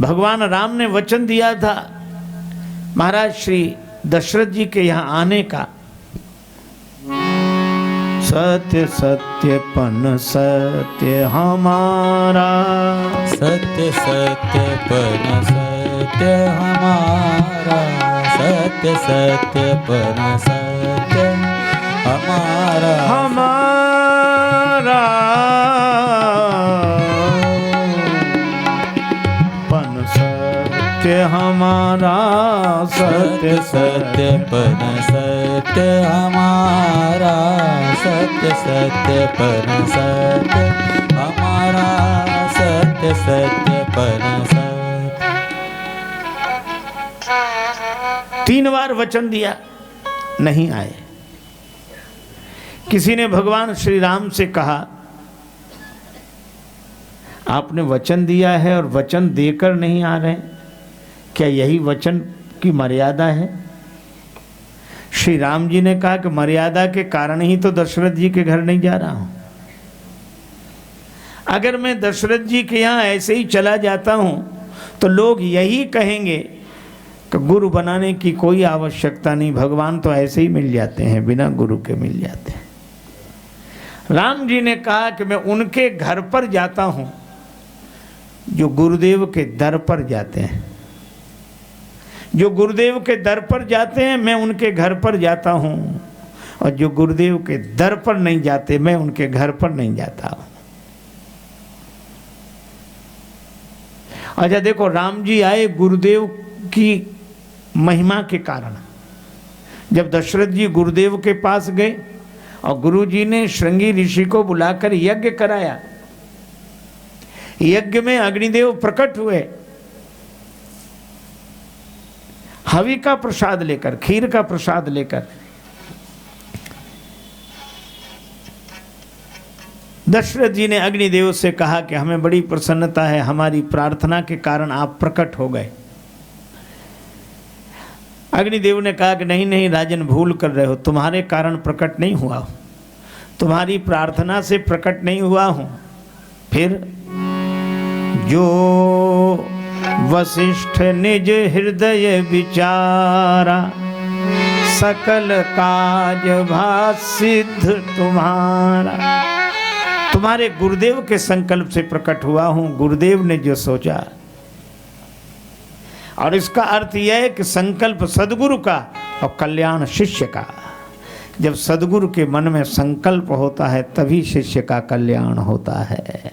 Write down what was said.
भगवान राम ने वचन दिया था महाराज श्री दशरथ जी के यहाँ आने का। सत्य सत्यपन सत्य हमारा, सत्य सत्यपन सत्य हमारा, सत्य सत्यपन सत्य हमारा, हमारा पन सत्य हमारा, सत्य सत्यपन सत्य हमारा, सत्य सत्यपन सत्य हमारा, सत्य सत्यपन सत्य। 3 बार वचन दिया, नहीं आए। किसी ने भगवान श्री राम से कहा आपने वचन दिया है और वचन देकर नहीं आ रहे, क्या यही वचन की मर्यादा है? श्री राम जी ने कहा कि मर्यादा के कारण ही तो दशरथ जी के घर नहीं जा रहा हूं। अगर मैं दशरथ जी के यहाँ ऐसे ही चला जाता हूं तो लोग यही कहेंगे कि गुरु बनाने की कोई आवश्यकता नहीं, भगवान तो ऐसे ही मिल जाते हैं, बिना गुरु के मिल जाते हैं। राम जी ने कहा कि मैं उनके घर पर जाता हूं जो गुरुदेव के दर पर जाते हैं। जो गुरुदेव के दर पर जाते हैं मैं उनके घर पर जाता हूं, और जो गुरुदेव के दर पर नहीं जाते मैं उनके घर पर नहीं जाता हूं। अच्छा देखो, राम जी आए गुरुदेव की महिमा के कारण। जब दशरथ जी गुरुदेव के पास गए और गुरु जी ने श्रृंगी ऋषि को बुलाकर यज्ञ कराया, यज्ञ में अग्निदेव प्रकट हुए हवि का प्रसाद लेकर, खीर का प्रसाद लेकर। दशरथ जी ने अग्निदेव से कहा कि हमें बड़ी प्रसन्नता है, हमारी प्रार्थना के कारण आप प्रकट हो गए। अग्निदेव ने कहा कि नहीं नहीं राजन, भूल कर रहे हो, तुम्हारे कारण प्रकट नहीं हुआ हूं, तुम्हारी प्रार्थना से प्रकट नहीं हुआ हूं। फिर जो वशिष्ठ निज हृदय विचारा, सकल काज भात सिद्ध तुम्हारा। तुम्हारे गुरुदेव के संकल्प से प्रकट हुआ हूं, गुरुदेव ने जो सोचा। और इसका अर्थ यह है कि संकल्प सदगुरु का और कल्याण शिष्य का। जब सदगुरु के मन में संकल्प होता है तभी शिष्य का कल्याण होता है।